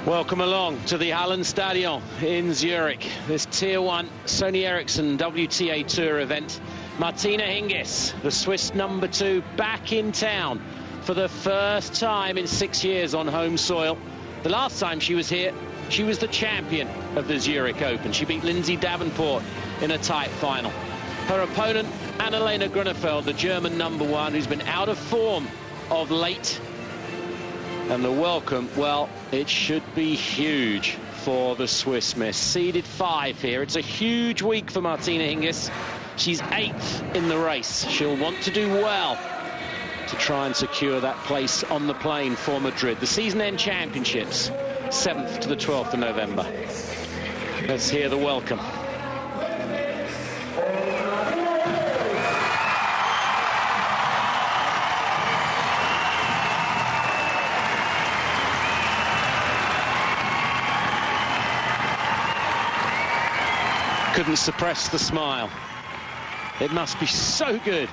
Welcome along to the Hallenstadion in Zurich. This Tier 1 Sony Ericsson WTA Tour event. Martina Hingis, the Swiss number 2, back in town for the first time in 6 years on home soil. The last time she was here, she was the champion of the Zurich Open. She beat Lindsay Davenport in a tight final. Her opponent, Annalena Groenefeld, the German number 1, who's been out of form of late. And the welcome, well, it should be huge for the Swiss miss. Seeded 5 here. It's a huge week for Martina Hingis. She's 8th in the race. She'll want to do well to try and secure that place on the plane for Madrid. The season-end championships, 7th to the 12th of November. Let's hear the welcome. Couldn't suppress the smile. It must be so good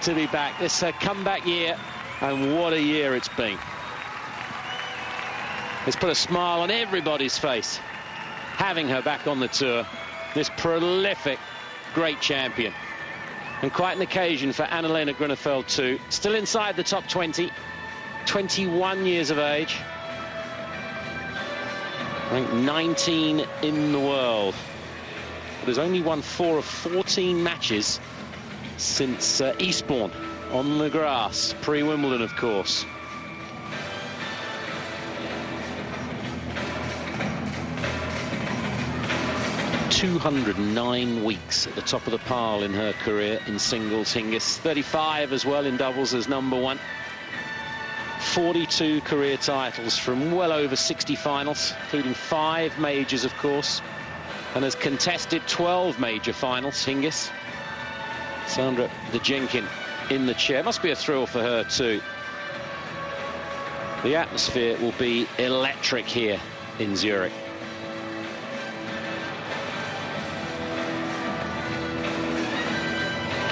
to be back. It's her comeback year, and what a year it's been. It's put a smile on everybody's face, having her back on the tour, this prolific, great champion. And quite an occasion for Annalena Groenefeld too. Still inside the top 20, 21 years of age. Ranked 19 in the world. But has only won 4 of 14 matches since Eastbourne on the grass, pre-Wimbledon, of course. "209 weeks at the top of the pile in her career in singles, Hingis. 35 as well in doubles as number 1. 42 career titles from well over 60 finals, including 5 majors, of course. And has contested 12 major finals, Hingis. Sandra Djenkin in the chair. Must be a thrill for her too. The atmosphere will be electric here in Zurich.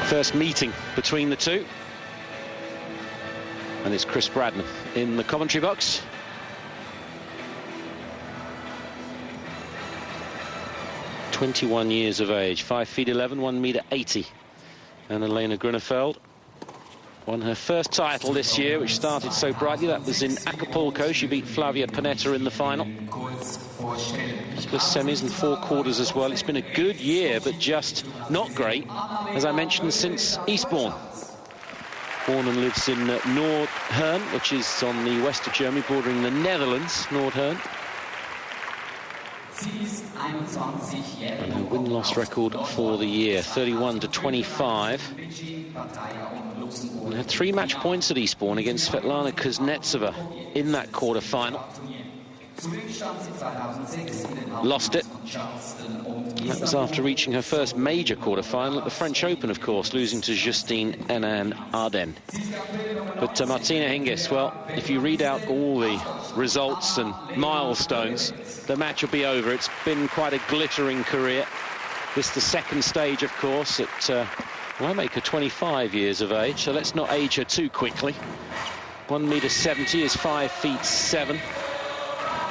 First meeting between the two. And it's Chris Bradman in the commentary box. 21 years of age, 5 feet 11, 1 meter 80. Annalena Groenefeld won her first title this year, which started so brightly. That was in Acapulco. She beat Flavia Pennetta in the final. The semis and 4 quarters as well. It's been a good year, but just not great, as I mentioned, since Eastbourne. Born and lives in Nordhern, which is on the west of Germany, bordering the Netherlands, Nordhern. And her win-loss record for the year, 31-25. And had 3 match points at Eastbourne against Svetlana Kuznetsova in that quarter-final. Lost it. And that was after reaching her first major quarter-final at the French Open, of course, losing to Justine Henin-Arden. But Martina Hingis, well, if you read out all the results and milestones, the match will be over. It's been quite a glittering career. This is the second stage, of course, at, well, I make her 25 years of age, so let's not age her too quickly. 1 meter 70 is 5 feet 7.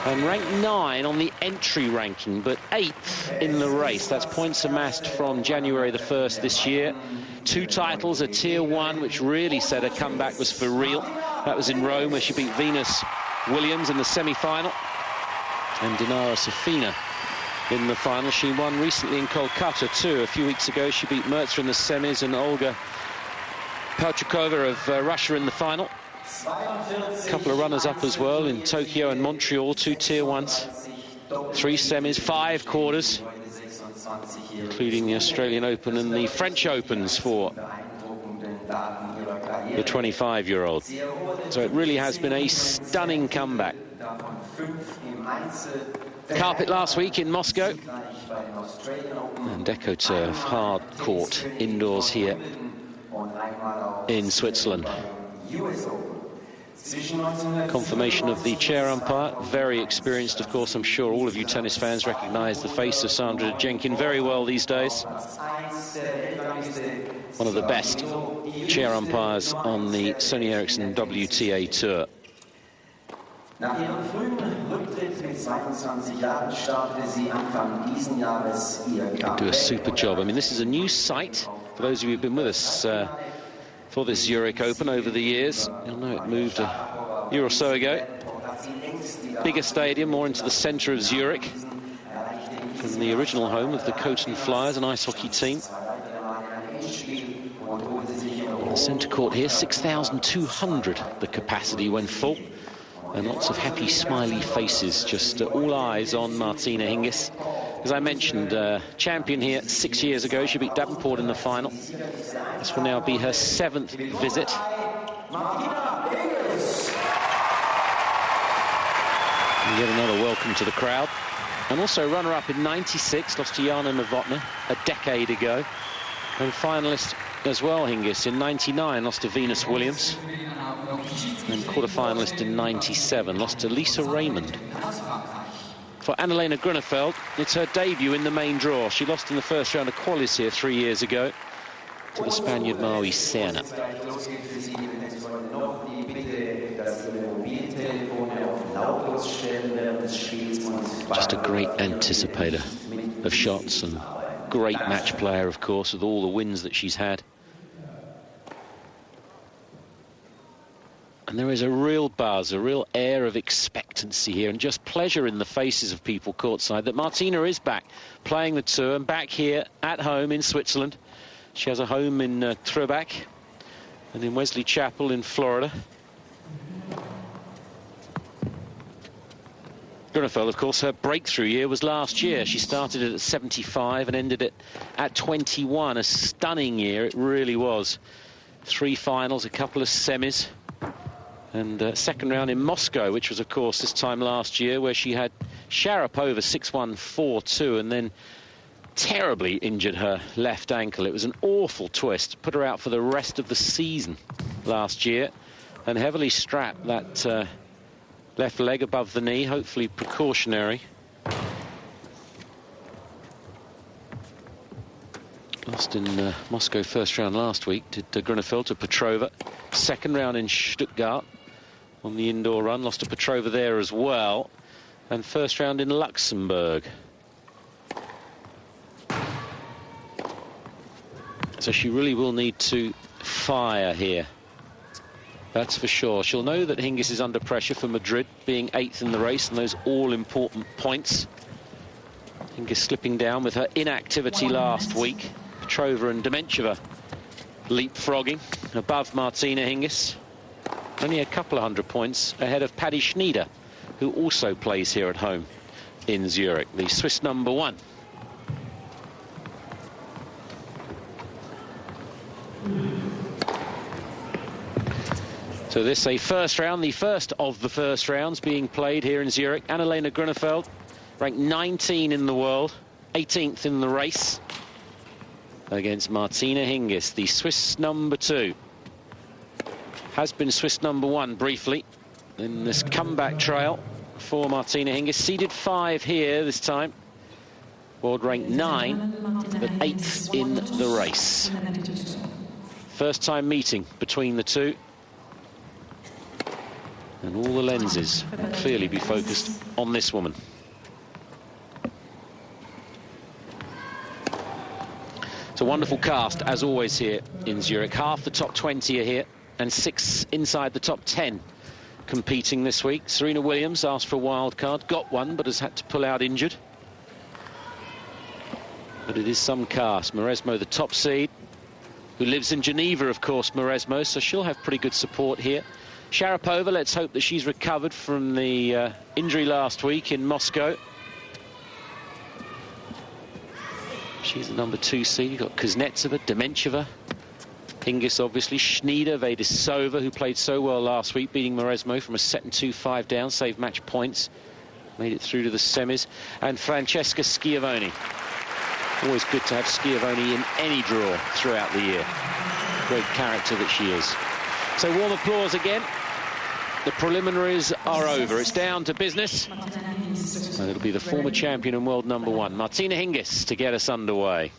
And ranked 9 on the entry ranking, but 8th in the race. That's points amassed from January the 1st this year. 2 titles, a Tier 1, which really said her comeback was for real. That was in Rome, where she beat Venus Williams in the semi-final. And Dinara Safina in the final. She won recently in Kolkata too. A few weeks ago, she beat Mertzer in the semis and Olga Pauchukova of Russia in the final. A couple of runners-up as well in Tokyo and Montreal, 2 Tier 1s, 3 semis, 5 quarters, including the Australian Open and the French Opens for the 25-year-old. So it really has been a stunning comeback. Carpet last week in Moscow. And DecoTurf, hard court, indoors here in Switzerland. Confirmation of the chair umpire, very experienced, of course. I'm sure all of you tennis fans recognise the face of Sandra Djenkin very well these days. One of the best chair umpires on the Sony Ericsson WTA Tour. Nach ihrem frühen Rücktritt mit 22 Jahren startete sie Anfang diesen Jahres ihr Do a super job. I mean, this is a new site for those of you who've been with us for this Zurich Open over the years. You'll know it moved a year or so ago. Bigger stadium, more into the centre of Zurich, from the original home of the Coton Flyers, an ice hockey team. The centre court here, 6,200 the capacity when full, and lots of happy smiley faces, just all eyes on Martina Hingis. As I mentioned, champion here 6 years ago. She beat Davenport in the final. This will now be her 7th visit. And yet another welcome to the crowd. And also runner-up in '96, lost to Jana Novotná a decade ago. And finalist as well, Hingis, in '99, lost to Venus Williams. And quarter-finalist in '97, lost to Lisa Raymond. For Annalena Groenefeld, it's her debut in the main draw. She lost in the first round of qualis here 3 years ago to the Spaniard Maui Serna. Just a great anticipator of shots and great match player, of course, with all the wins that she's had. And there is a real buzz, a real air of expectancy here, and just pleasure in the faces of people courtside that Martina is back playing the tour and back here at home in Switzerland. She has a home in Tröbach and in Wesley Chapel in Florida. Groenefeld, of course, her breakthrough year was last year. She started it at 75 and ended it at 21. A stunning year, it really was. 3 finals, a couple of semis. And second round in Moscow, which was, of course, this time last year, where she had Sharapova 6-1, 4-2, and then terribly injured her left ankle. It was an awful twist. Put her out for the rest of the season last year, and heavily strapped that left leg above the knee, hopefully precautionary. Lost in Moscow first round last week, did Groenefeld to Petrova. Second round in Stuttgart on the indoor run, lost to Petrova there as well. And first round in Luxembourg. So she really will need to fire here. That's for sure. She'll know that Hingis is under pressure for Madrid, being 8th in the race and those all-important points. Hingis slipping down with her inactivity last week. Petrova and Demencheva leapfrogging above Martina Hingis. Only a couple of 100 points ahead of Paddy Schneider, who also plays here at home in Zurich, the Swiss number 1. So this a first round, the first of the first rounds being played here in Zurich. Annalena Groenefeld, ranked 19 in the world, 18th in the race, against Martina Hingis, the Swiss number 2. Has been Swiss number 1 briefly in this comeback trail for Martina Hingis. Seeded 5 here this time. World ranked 9, but 8th in the race. First time meeting between the two. And all the lenses will clearly be focused on this woman. It's a wonderful cast, as always, here in Zurich. Half the top 20 are here, and 6 inside the top 10 competing this week. Serena Williams asked for a wild card, got one, but has had to pull out injured. But it is some cast. Mauresmo, the top seed, who lives in Geneva, of course, Mauresmo, so she'll have pretty good support here. Sharapova, let's hope that she's recovered from the injury last week in Moscow. She's the number 2 seed. You've got Kuznetsova, Demencheva, Hingis, obviously, Schneider, Vedisova, who played so well last week, beating Mauresmo from a set and 2-5 down, saved match points, made it through to the semis, and Francesca Schiavone. Always good to have Schiavone in any draw throughout the year. Great character that she is. So warm applause again. The preliminaries are over. It's down to business. And it'll be the former champion and world number 1, Martina Hingis, to get us underway.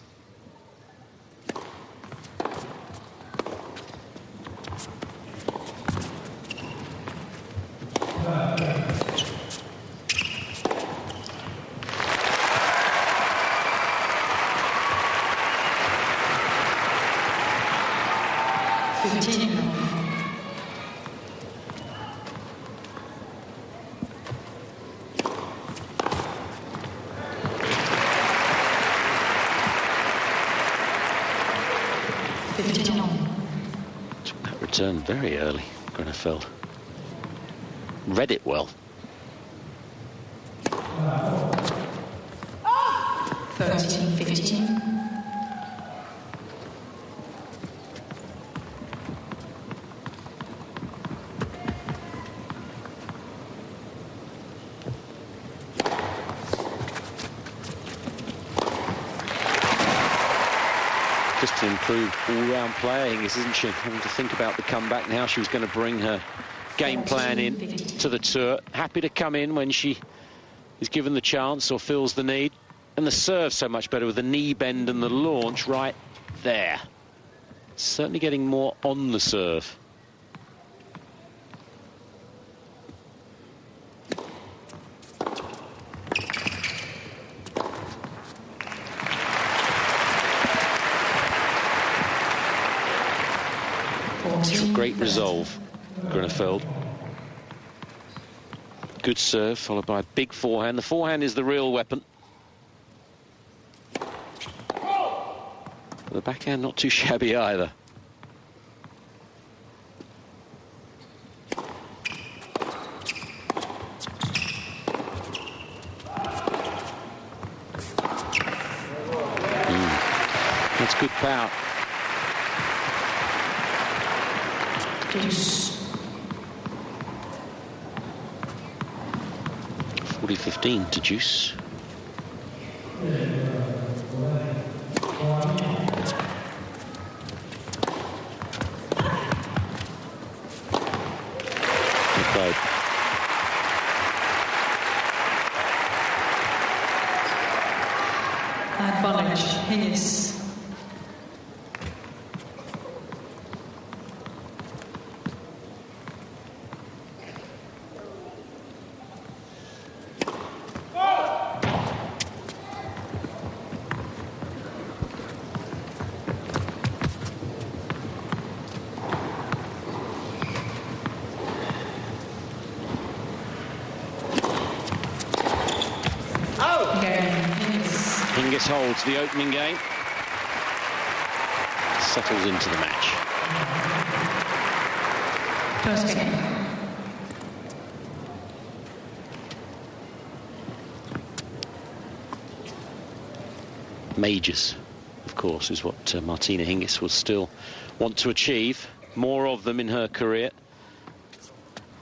Took that return very early, Groenefeld. Read it well. 13-15. Just an improved all-round player, Hingis, isn't she? Having to think about the comeback now. She was going to bring her game plan in to the tour. Happy to come in when she is given the chance or feels the need. And the serve so much better with the knee bend and the launch right there. Certainly getting more on the serve. Great resolve, Groenefeld. Good serve, followed by a big forehand. The forehand is the real weapon. The backhand not too shabby either. That's good power. 40-15 to Juice. Advantage, Hingis. Hingis holds the opening game. Settles into the match. First game. Majors, of course, is what Martina Hingis will still want to achieve. More of them in her career.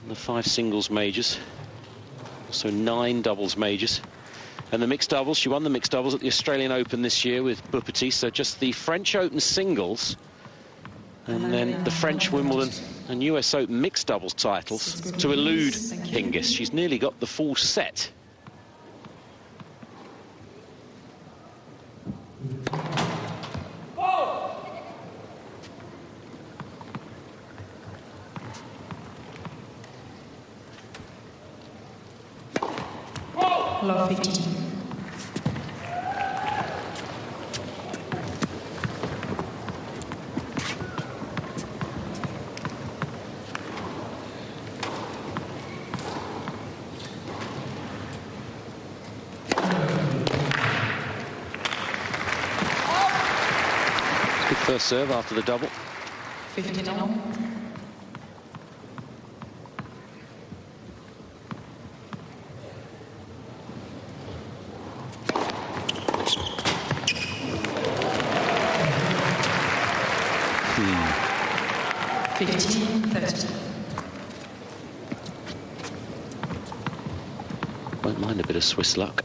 The 5 singles majors. Also 9 doubles majors. And the mixed doubles, she won the mixed doubles at the Australian Open this year with Bupati. So just the French Open singles and then the French Wimbledon and US Open mixed doubles titles to elude Hingis. She's nearly got the full set. Love 15. Good first serve after the double. 15-all. Won't mind a bit of Swiss luck.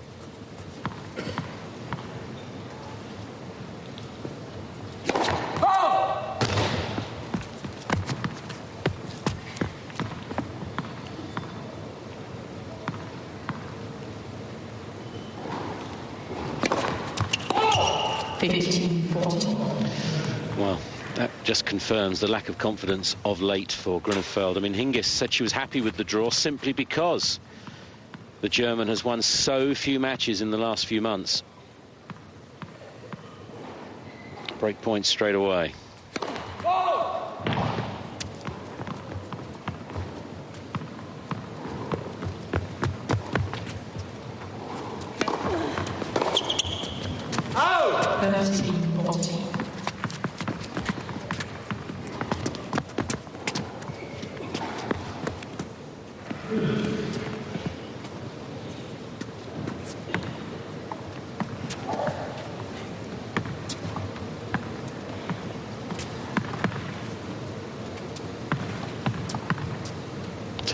Well, that just confirms the lack of confidence of late for Groenefeld. I mean, Hingis said she was happy with the draw simply because the German has won so few matches in the last few months. Break points straight away.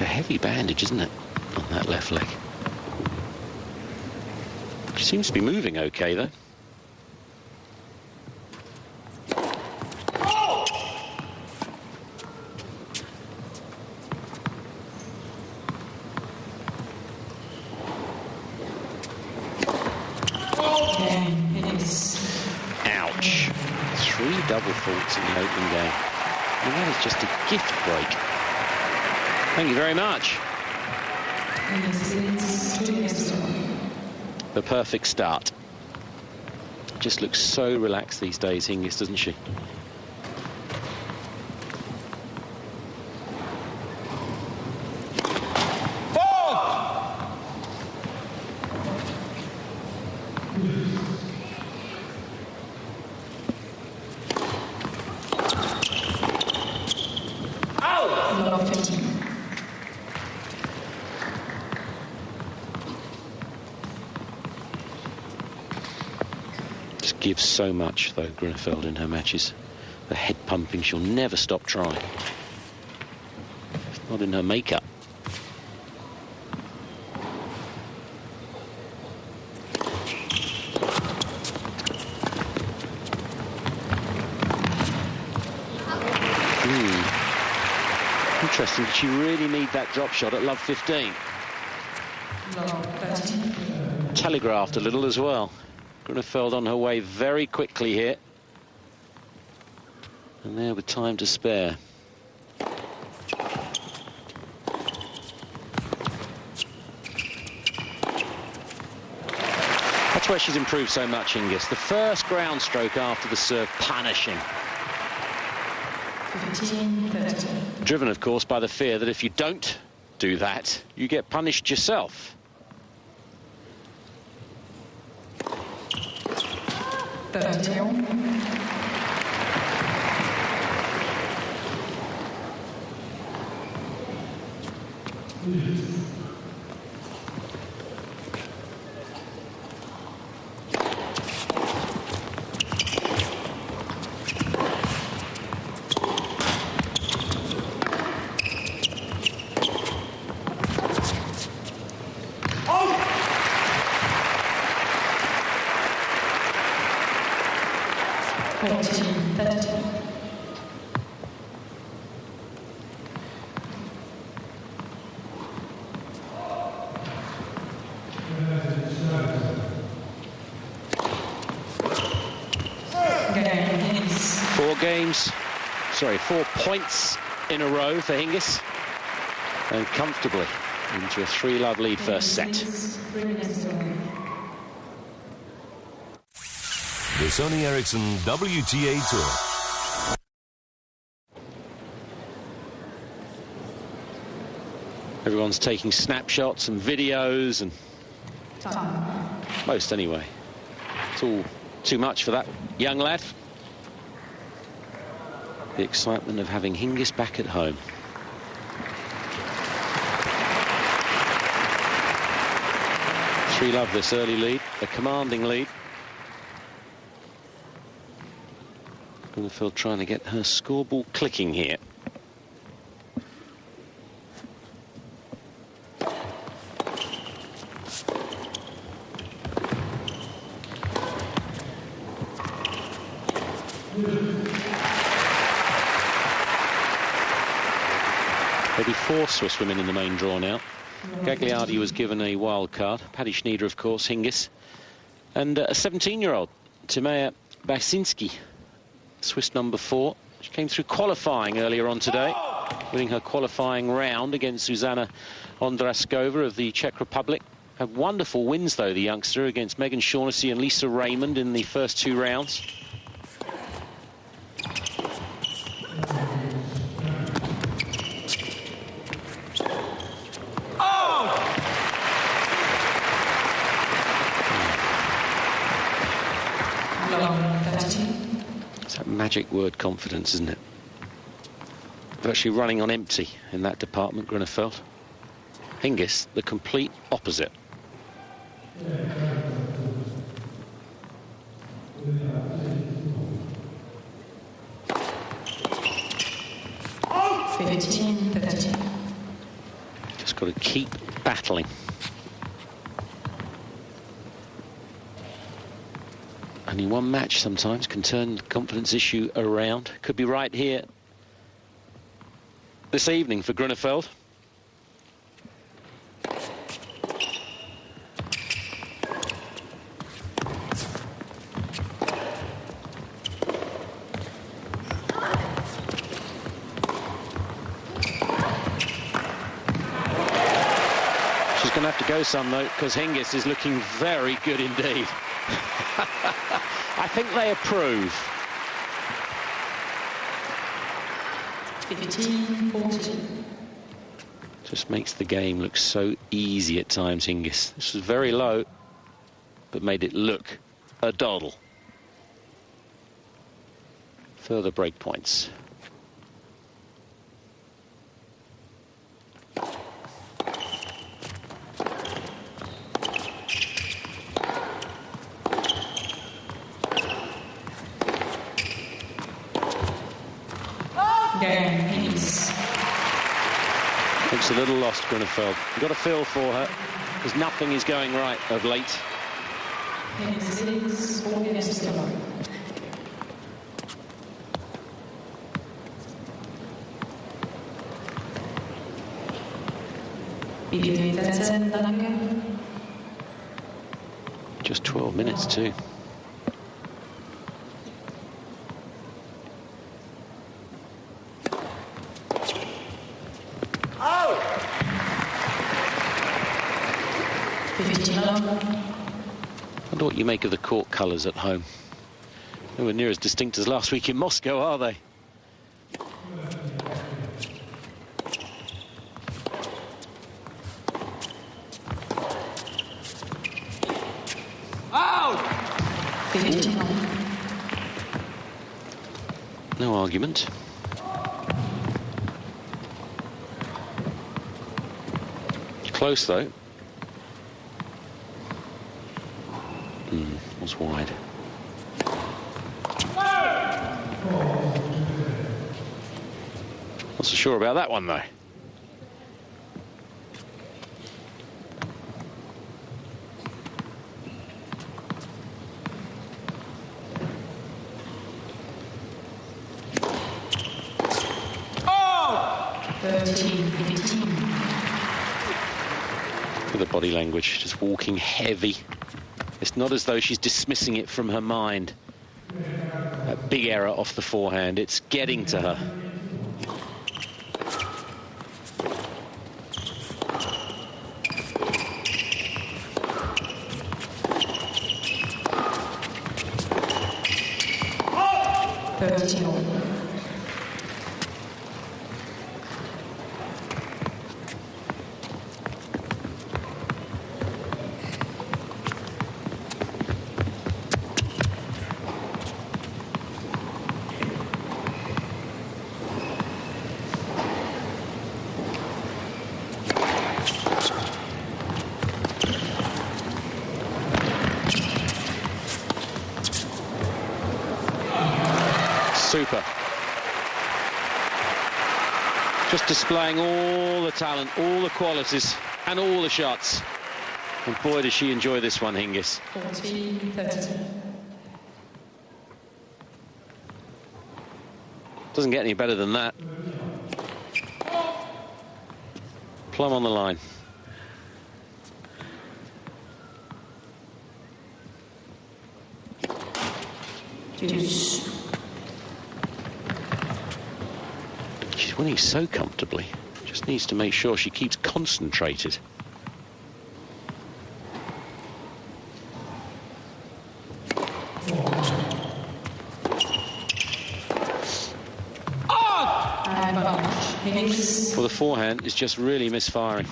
It's a heavy bandage, isn't it, on that left leg? She seems to be moving okay, though. Ouch. 3 double faults in the opening game. And that is just a gift break. Thank you very much. The perfect start. Just looks so relaxed these days, Hingis, doesn't she? Gives so much, though, Groenefeld, in her matches. The head pumping, she'll never stop trying. It's not in her makeup. Interesting. Did she really need that drop shot at love 15? Telegraphed a little as well. Groenefeld on her way very quickly here. And there with time to spare. That's where she's improved so much, Hingis. The first ground stroke after the serve, punishing. 15-30. Driven, of course, by the fear that if you don't do that, you get punished yourself. 31. Four points in a row for Hingis, and comfortably into a 3-love lead first set. The Sony Ericsson WTA Tour. Everyone's taking snapshots and videos, and most anyway. It's all too much for that young lad. The excitement of having Hingis back at home. Three-love this early lead, a commanding lead. Groenefeld trying to get her scoreboard clicking here. Maybe 4 Swiss women in the main draw now. Gagliardi was given a wild card. Paddy Schnieder, of course, Hingis. And a 17-year-old, Timea Basinski, Swiss number 4. She came through qualifying earlier on today, winning her qualifying round against Zuzana Ondraskova of the Czech Republic. Had wonderful wins, though, the youngster, against Megan Shaughnessy and Lisa Raymond in the first 2 rounds. It's that magic word, confidence, isn't it? Virtually running on empty in that department, Groenefeld. Hingis, the complete opposite. battling. Only one match sometimes can turn the confidence issue around. Could be right here this evening for Groenefeld. She's going to have to go some, though, because Hingis is looking very good indeed. I think they approve. 15-14. Just makes the game look so easy at times, Hingis. This was very low, but made it look a doddle. Further break points. Looks a little lost, Groenefeld. You've got a feel for her, because nothing is going right of late. Just 12 minutes too. I wonder what you make of the court colours at home. Nowhere near as distinct as last week in Moscow, are they? No argument. Close though. Was wide. Not so sure about that one though. With the body language, just walking heavy. It's not as though she's dismissing it from her mind. That big error off the forehand, it's getting to her. Super. Just displaying all the talent, all the qualities, and all the shots. And boy, does she enjoy this one, Hingis. 40-30. Doesn't get any better than that. Plumb on the line. Deuce. She's winning so comfortably. Just needs to make sure she keeps concentrated. Well, the forehand is just really misfiring.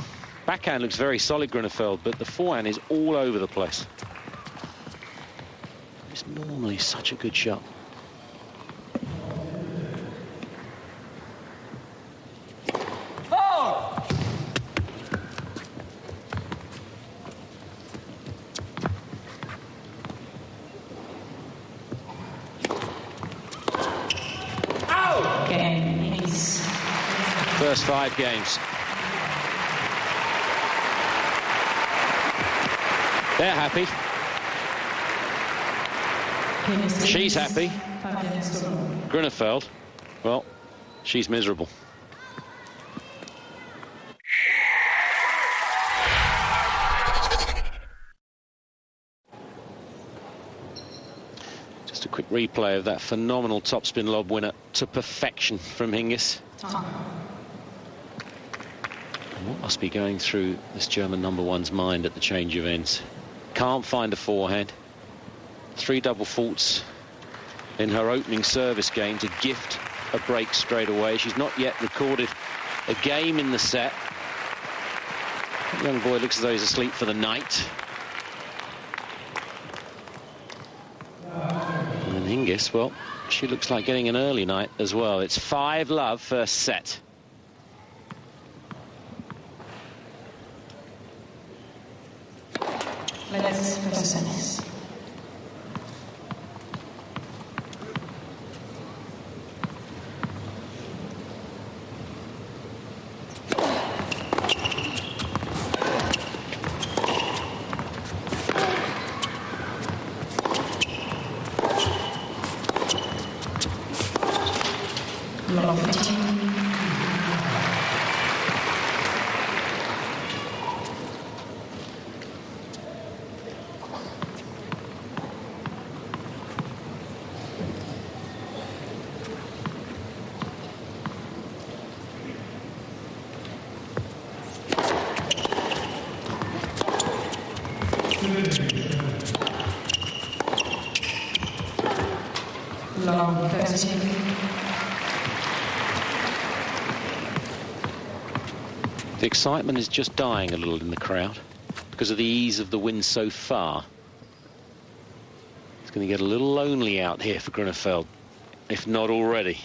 Backhand looks very solid, Groenefeld, but the forehand is all over the place. It's normally such a good shot. First 5 games. They're happy. She's happy. Groenefeld, well, she's miserable. Just a quick replay of that phenomenal topspin lob winner to perfection from Hingis. What must be going through this German #1's mind at the change of ends? Can't find a forehand. 3 double faults in her opening service game to gift a break straight away. She's not yet recorded a game in the set. That young boy looks as though he's asleep for the night. And Hingis, well, she looks like getting an early night as well. It's 5-love first set. Let's process. The excitement is just dying a little in the crowd because of the ease of the win so far. It's going to get a little lonely out here for Groenefeld, if not already.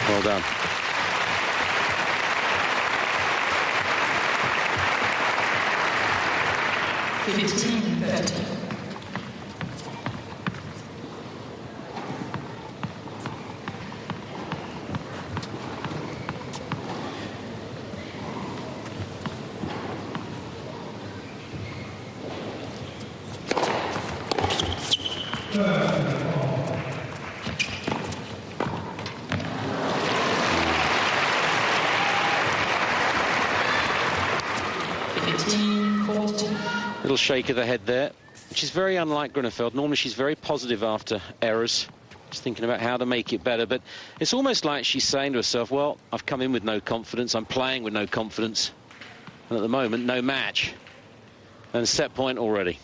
Well done. Little shake of the head there, which is very unlike Groenefeld. Normally she's very positive after errors, just thinking about how to make it better. But it's almost like she's saying to herself, well, I've come in with no confidence, I'm playing with no confidence, and at the moment, no match. And set point already.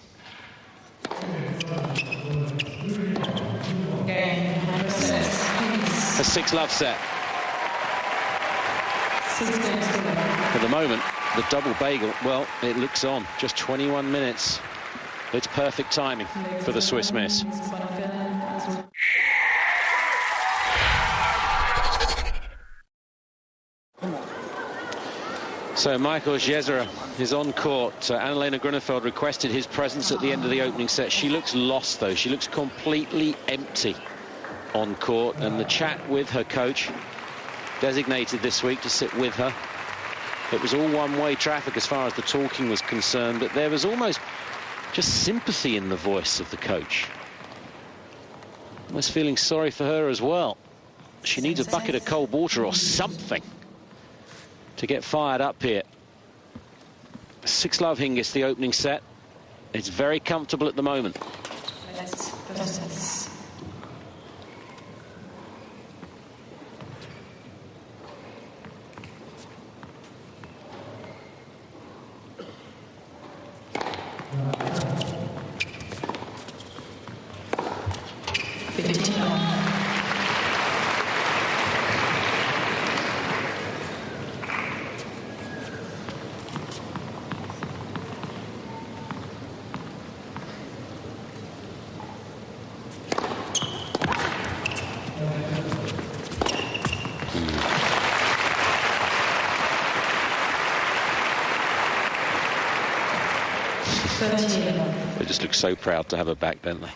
A 6-love set. At the moment, the double bagel, well, it looks on. Just 21 minutes. It's perfect timing for the Swiss miss. So Michael Jezerer is on court. Annalena Groenefeld requested his presence at the end of the opening set. She looks lost, though. She looks completely empty on court. And the chat with her coach, designated this week to sit with her, it was all one-way traffic as far as the talking was concerned, but there was almost just sympathy in the voice of the coach. Almost feeling sorry for her as well. She needs a bucket of cold water or something to get fired up here. 6-love Hingis, the opening set. It's very comfortable at the moment. Let's process. They just look so proud to have her back, don't they?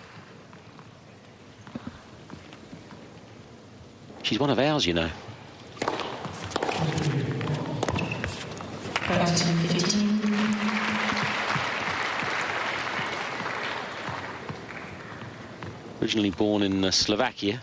She's one of ours, you know. 15. Originally born in Slovakia.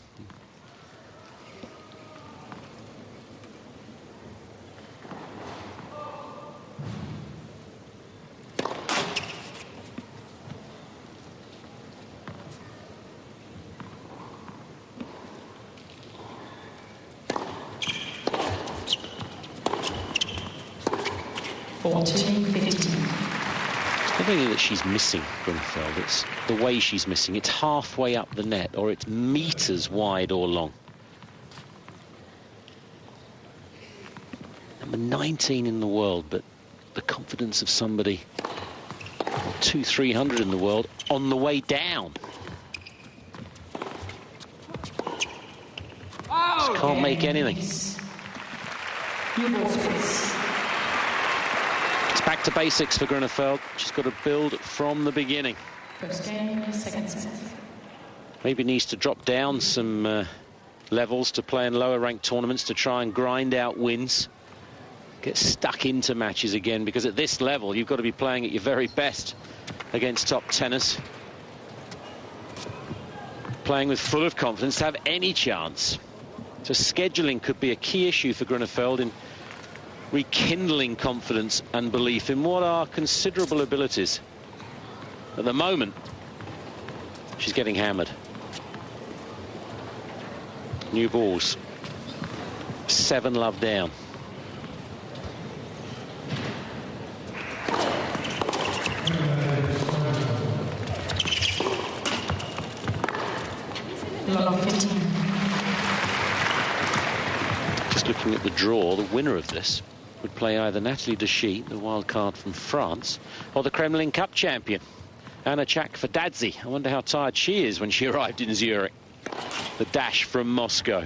Something that she's missing, Groenefeld. It's the way she's missing. It's halfway up the net, or it's meters wide or long. Number 19 in the world, but the confidence of somebody 200-300 in the world on the way down. Just can't make anything. Back to basics for Groenefeld. She's got to build from the beginning. First game, second set. Maybe needs to drop down some levels to play in lower ranked tournaments to try and grind out wins. Get stuck into matches again, because at this level you've got to be playing at your very best against top tenors. Playing with full of confidence to have any chance. So scheduling could be a key issue for Groenefeld in rekindling confidence and belief in what are considerable abilities. At the moment, she's getting hammered. New balls. 7-love down. Just looking at the draw, the winner of this would play either Nathalie Dechy, the wild card from France, or the Kremlin Cup champion, Anna Chakfadadze. I wonder how tired she is when she arrived in Zurich. The dash from Moscow.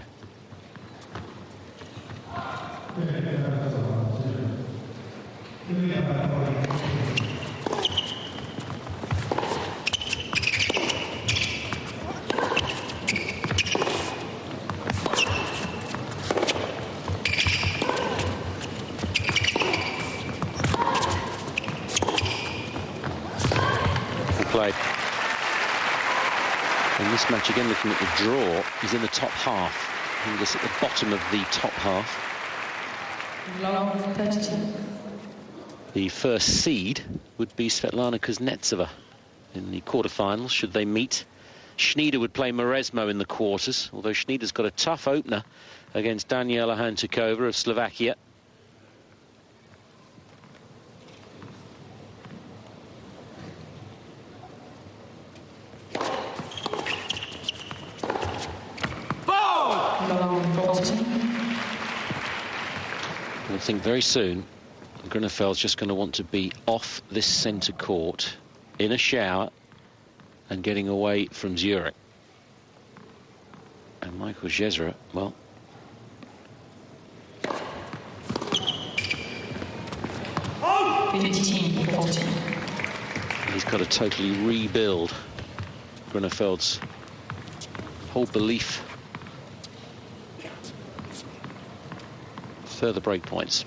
Played. And this match, again, looking at the draw, is in the top half. Hingis at the bottom of the top half. The first seed would be Svetlana Kuznetsova in the quarterfinals, should they meet. Schneider would play Mauresmo in the quarters, although Schneider's got a tough opener against Daniela Hantukova of Slovakia. I think very soon Groeneveld's just going to want to be off this centre court in a shower and getting away from Zurich. And Michael Jesra, well, he's got to totally rebuild Groeneveld's whole belief. Further break points.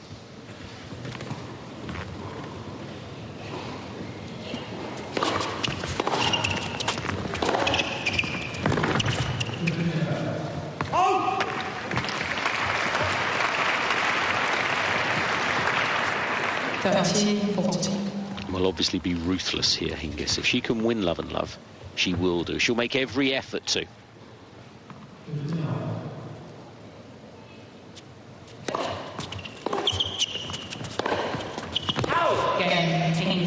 Will obviously be ruthless here, Hingis. If she can win Love and Love, she will do. She'll make every effort to.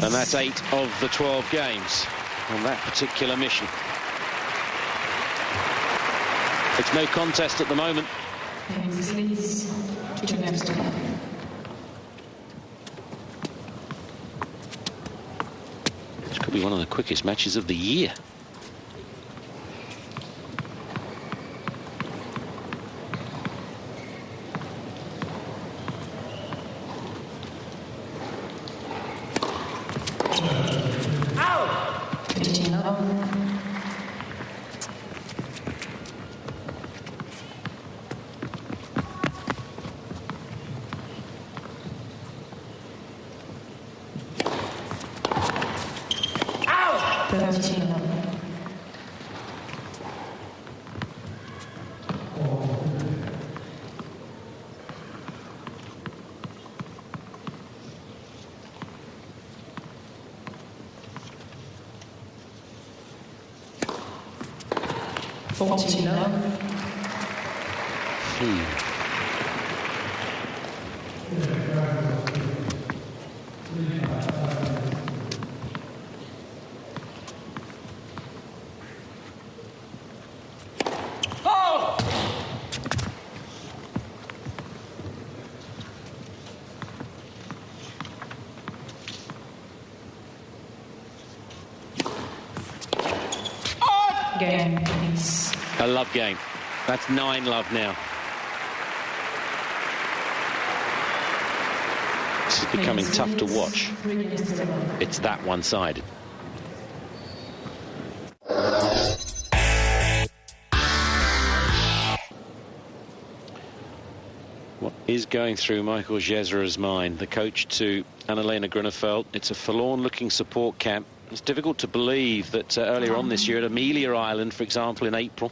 And that's 8 of the 12 games on that particular mission. It's no contest at the moment. This could be one of the quickest matches of the year. 15 love. Ow! 13 love. Game, please. A love game. That's 9 love now. This is becoming tough to watch. It's that one-sided. What is going through Michael Jezera's mind, the coach to Annalena Groenefeld? It's a forlorn-looking support camp. It's difficult to believe that earlier on this year at Amelia Island, for example, in April,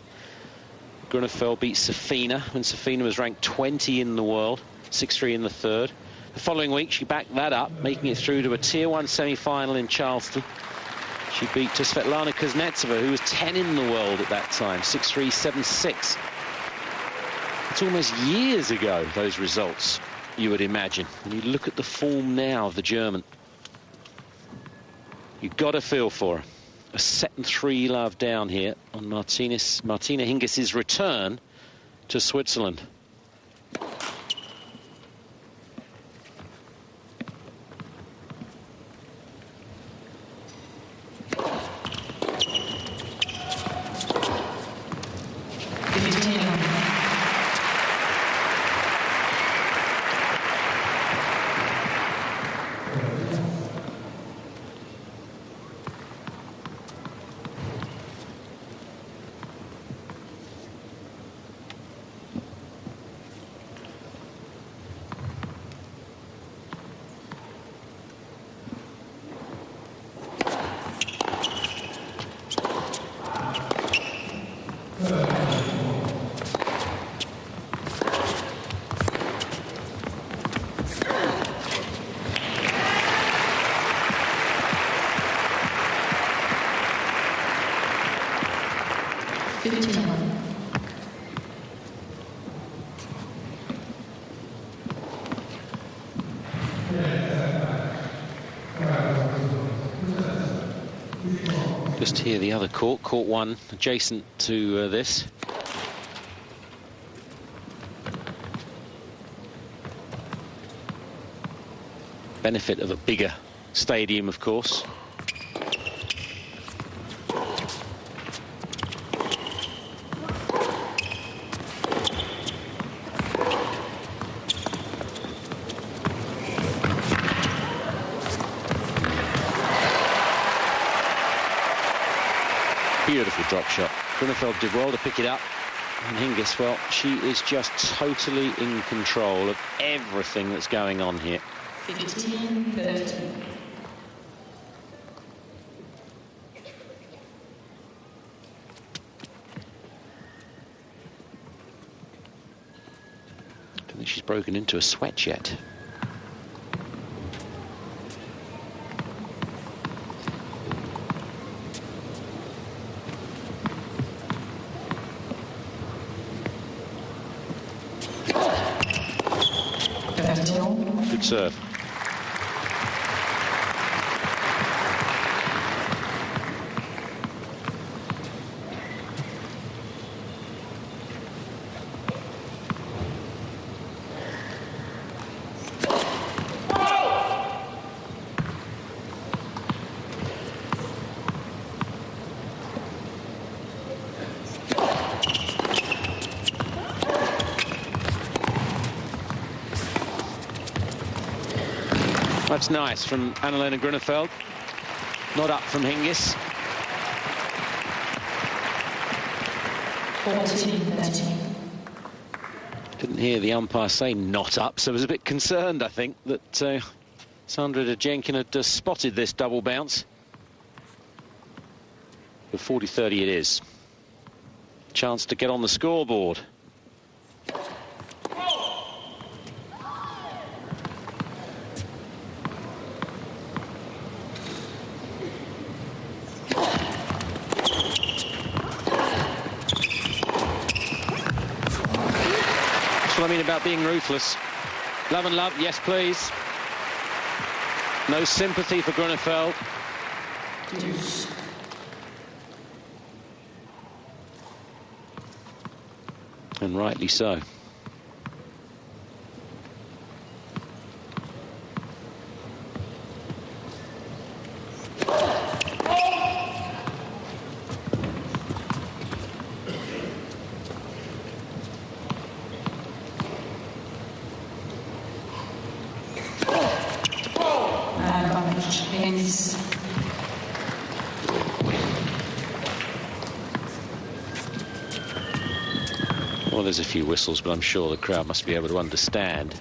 Groenefeld beat Safina when Safina was ranked 20 in the world, 6-3 in the third. The following week, she backed that up, making it through to a Tier 1 semi-final in Charleston. She beat Svetlana Kuznetsova, who was 10 in the world at that time, 6-3, 7-6. It's almost years ago, those results, you would imagine. When you look at the form now of the German, you've got to feel for her. A set and 3 love down here on Martina Hingis' return to Switzerland. Just here the other court, court 1, adjacent to this. Benefit of a bigger stadium, of course. Beautiful drop shot. Groenefeld did well to pick it up. And Hingis, well, she is just totally in control of everything that's going on here. 15-13. I don't think she's broken into a sweat yet. Good serve. That's nice from Annalena Groenefeld. Not up from Hingis. 14-13. Didn't hear the umpire say not up, so I was a bit concerned, I think, that Sandra Dejenkin had spotted this double bounce. But 40-30 it is. Chance to get on the scoreboard. That's what I mean about being ruthless. Love and love, yes please. No sympathy for Groenefeld. And rightly so. Hingis. Well, there's a few whistles, but I'm sure the crowd must be able to understand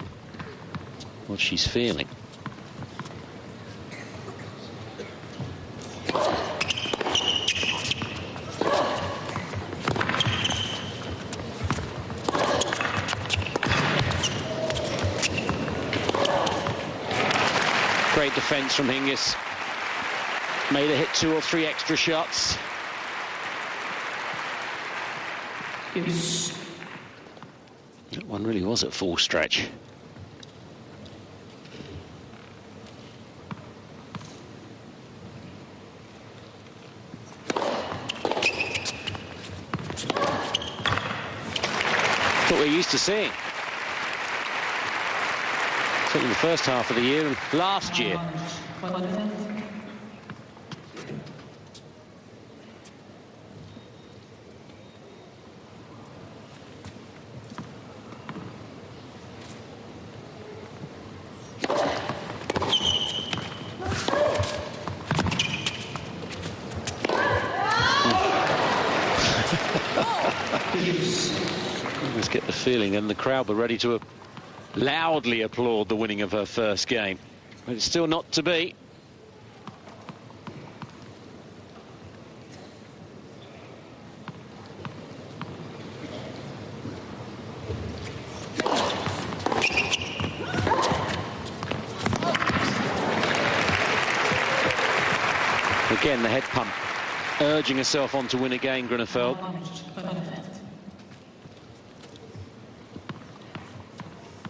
what she's feeling. Great defence from Hingis. Made her hit 2 or 3 extra shots. That one really was at full stretch. That's what we're used to seeing. Certainly the first half of the year and last year. Let's get the feeling, and the crowd were ready to loudly applaud the winning of her first game. But it's still not to be. Again, the head pump, urging herself on to win again, Groenefeld.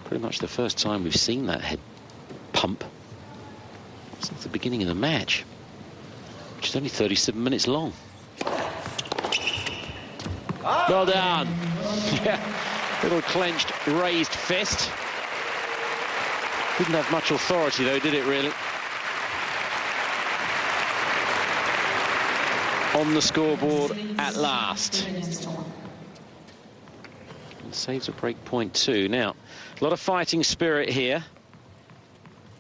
Pretty much the first time we've seen that head pump since the beginning of the match, which is only 37 minutes long. Well done. Yeah, little clenched, raised fist. Didn't have much authority though, did it really? On the scoreboard at last. And saves a break point too. Now, a lot of fighting spirit here.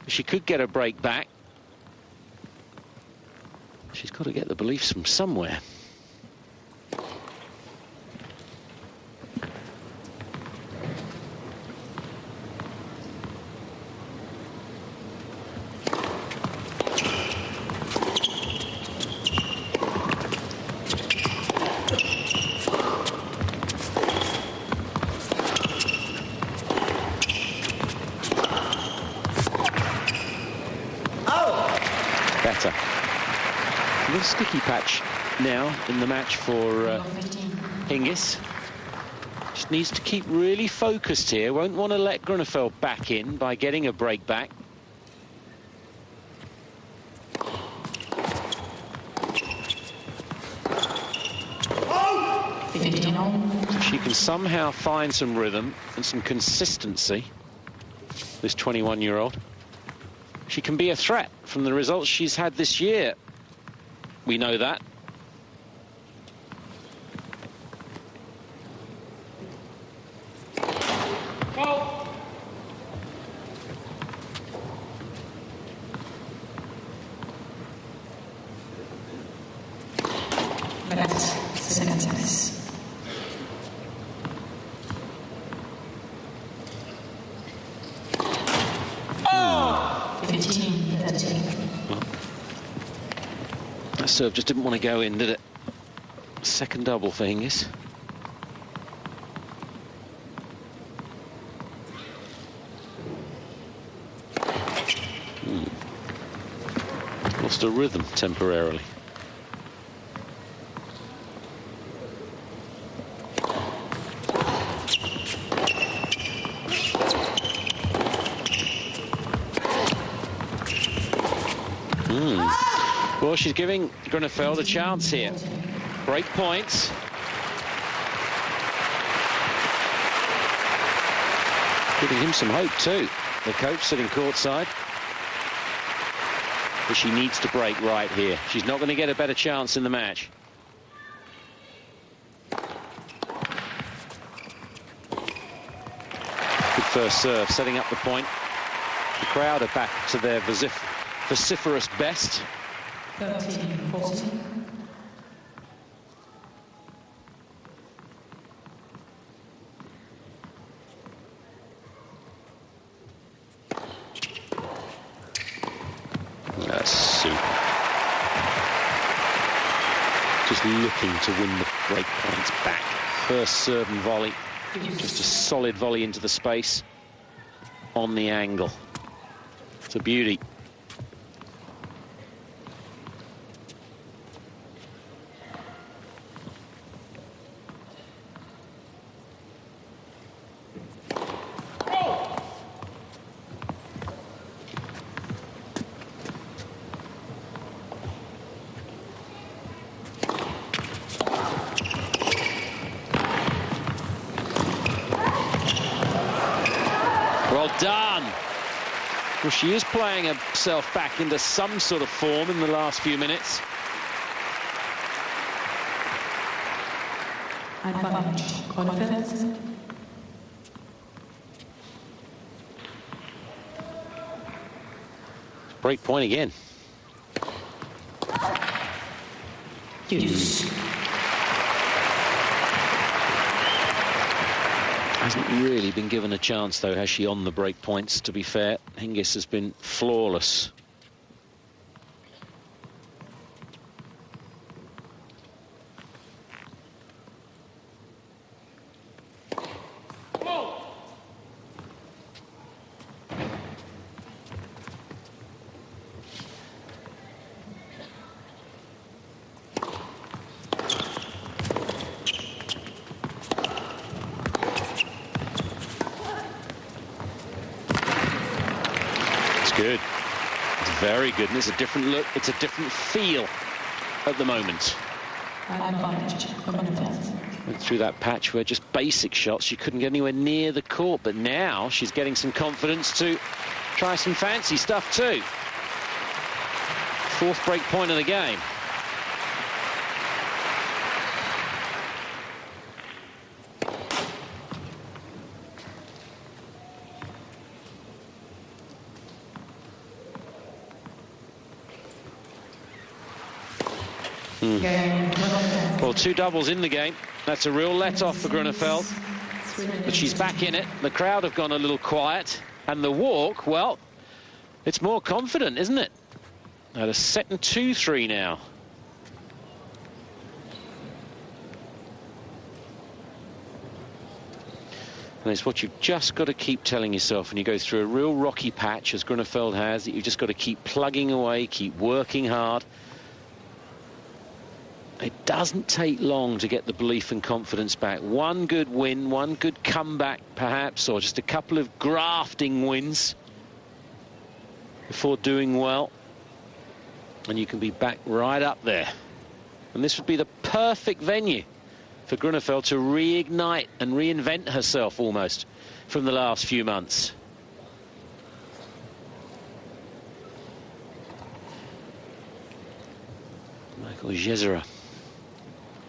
She could get a break back. She's got to get the beliefs from somewhere. Better. A little sticky patch now in the match for Hingis. Just needs to keep really focused here. Won't want to let Groenefeld back in by getting a break back. So she can somehow find some rhythm and some consistency, this 21-year-old. She can be a threat from the results she's had this year. We know that. That serve just didn't want to go in, did it? Second double for Hingis. Lost a rhythm temporarily. Well, she's giving Groenefeld a chance here. Break points. Giving him some hope too. The coach sitting courtside. But she needs to break right here. She's not going to get a better chance in the match. Good first serve, setting up the point. The crowd are back to their vociferous best. 13-14. That's super. Just looking to win the break points back. First serve and volley. Just a solid volley into the space on the angle. It's a beauty. Well done. Well, she is playing herself back into some sort of form in the last few minutes. Advantage. Groenefeld. Break point again. Use. Hasn't really been given a chance, though, has she, on the break points, to be fair. Hingis has been flawless. Good. It's very good, and it's a different look. It's a different feel at the moment. Advantage. Groenefeld. Went through that patch where just basic shots, she couldn't get anywhere near the court, but now she's getting some confidence to try some fancy stuff too. Fourth break point of the game. Well, two doubles in the game. That's a real let-off for Groenefeld. But she's back in it. The crowd have gone a little quiet. And the walk, well, it's more confident, isn't it? At a set and 2-3 now. And it's what you've just got to keep telling yourself when you go through a real rocky patch, as Groenefeld has, that you've just got to keep plugging away, keep working hard. It doesn't take long to get the belief and confidence back. One good win, one good comeback perhaps, or just a couple of grafting wins before doing well, and you can be back right up there. And this would be the perfect venue for Groenefeld to reignite and reinvent herself almost from the last few months. Michael Jezera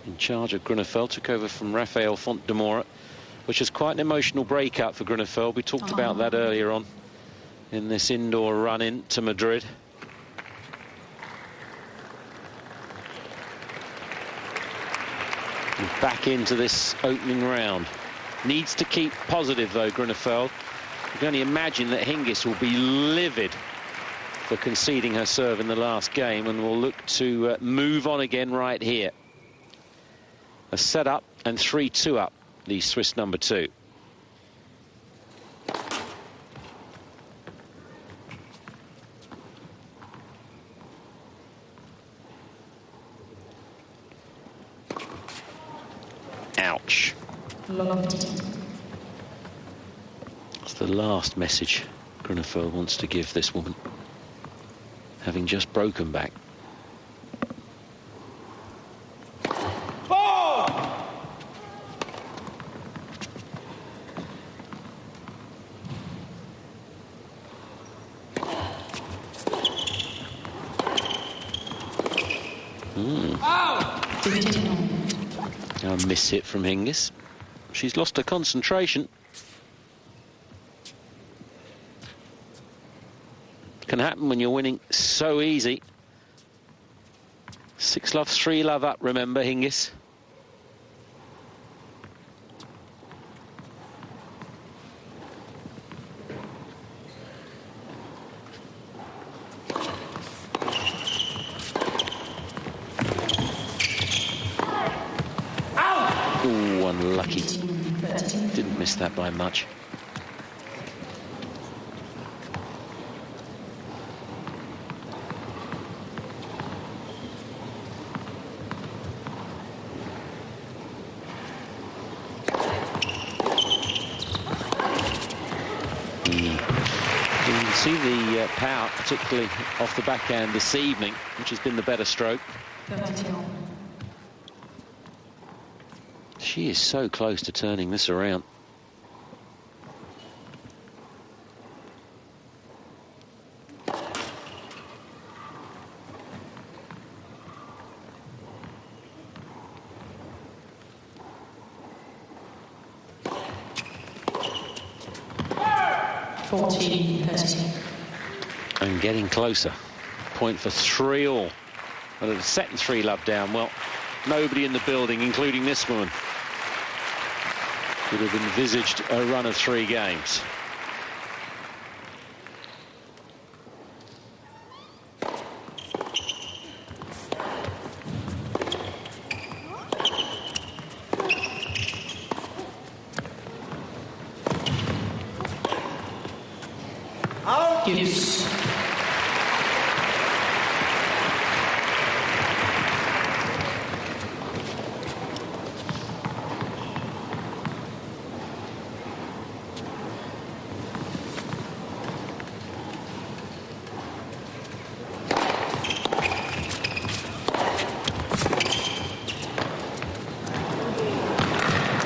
in charge of Groenefeld, took over from Rafael Fontdemora, which was quite an emotional breakup for Groenefeld. We talked about that earlier on in this indoor run-in to Madrid. And back into this opening round. Needs to keep positive, though, Groenefeld. You can only imagine that Hingis will be livid for conceding her serve in the last game, and will look to move on again right here. A set up and 3-2 up, the Swiss number 2. Ouch. That's the last message Groenefeld wants to give this woman, having just broken back. A miss hit from Hingis. She's lost her concentration. Can happen when you're winning so easy. 6-love, 3-love up, remember, Hingis. Ooh, unlucky. Didn't miss that by much. See the power, particularly off the backhand this evening, which has been the better stroke. She is so close to turning this around. And getting closer. Point for 3-all. And at a set and 3-love down. Well, nobody in the building, including this woman, would have envisaged a run of 3 games. Yes.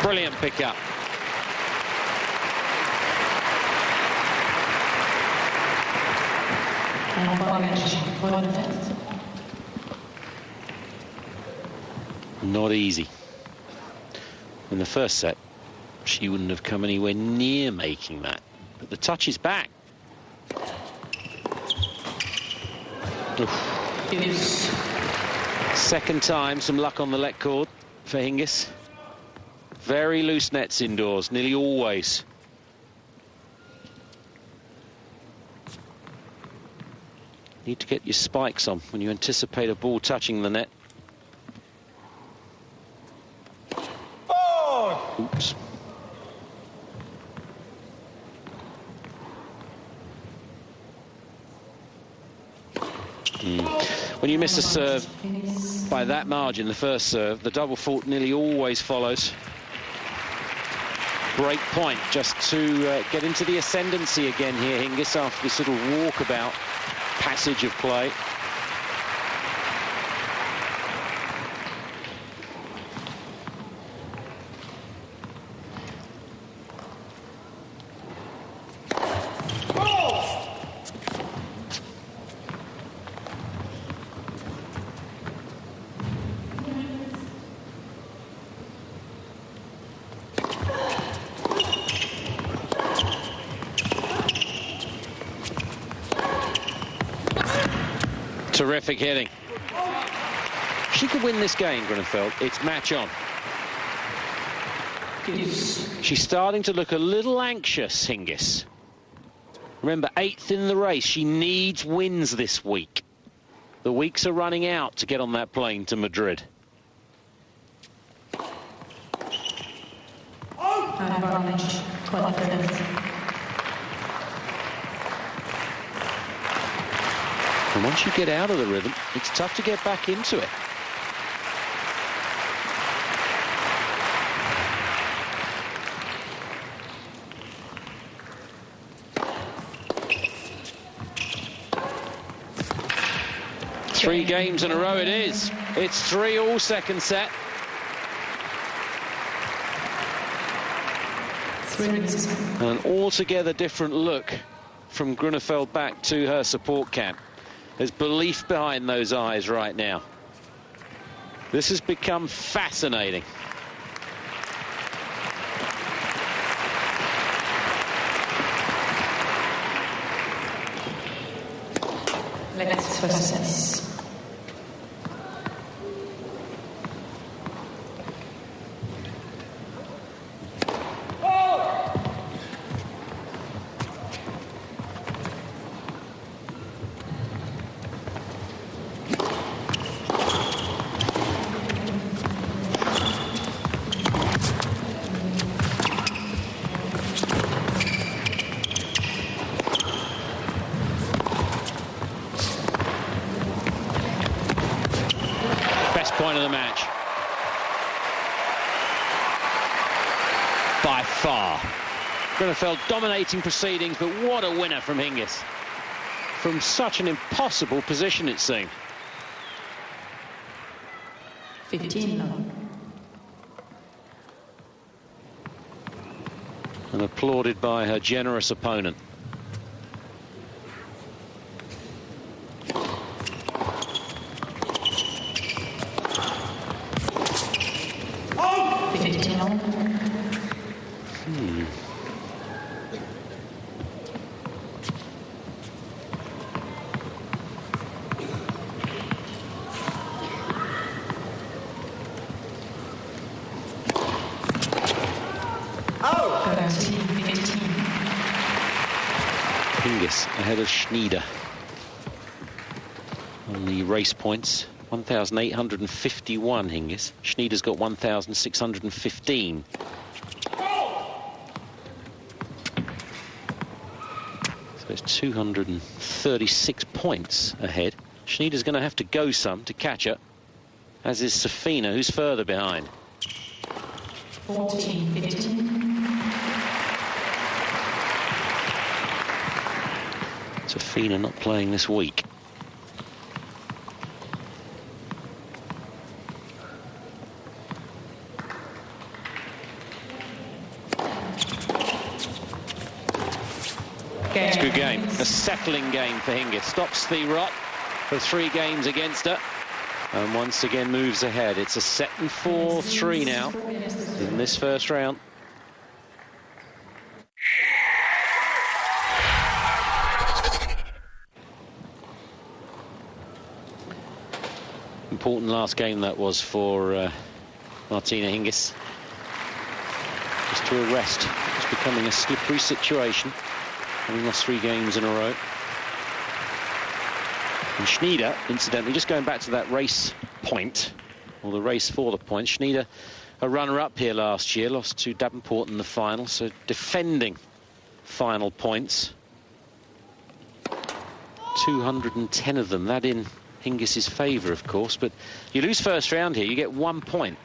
Brilliant pickup. Not easy. In the first set, she wouldn't have come anywhere near making that. But the touch is back. Yes. Second time, some luck on the let cord for Hingis. Very loose nets indoors, nearly always. Need to get your spikes on when you anticipate a ball touching the net. Oops. When you miss a serve by that margin, the first serve, the double fault nearly always follows. Break point just to get into the ascendancy again here, Hingis, after this little walkabout passage of play. Terrific hitting. She could win this game, Groenefeld. It's match on. Yes. She's starting to look a little anxious, Hingis. Remember, 8th in the race. She needs wins this week. The weeks are running out to get on that plane to Madrid. Advantage, 12 minutes. And once you get out of the rhythm, it's tough to get back into it. Three games in a row it is. It's 3-all second set. An altogether different look from Groenefeld back to her support camp. There's belief behind those eyes right now. This has become fascinating. Let's process. Point of the match. By far. Groenefeld dominating proceedings, but what a winner from Hingis. From such an impossible position, it seemed. 15 now. And applauded by her generous opponent. Hingis ahead of Schneider on the race points. 1,851 Hingis. Schneider's got 1,615. So it's 236 points ahead. Schneider's going to have to go some to catch her, as is Safina, who's further behind. 14, 15. Safina not playing this week. It's a good game. A settling game for Hingis. Stops the rot for 3 games against her. And once again moves ahead. It's a set and 4-3 now in this first round. Important last game that was for Martina Hingis. Just to arrest. It's becoming a slippery situation, having lost 3 games in a row. And Schneider, incidentally, just going back to that race point, or the race for the point, Schneider, a runner-up here last year, lost to Davenport in the final, so defending final points. 210 of them, that in Hingis' favour, of course, but you lose first round here, you get 1 point.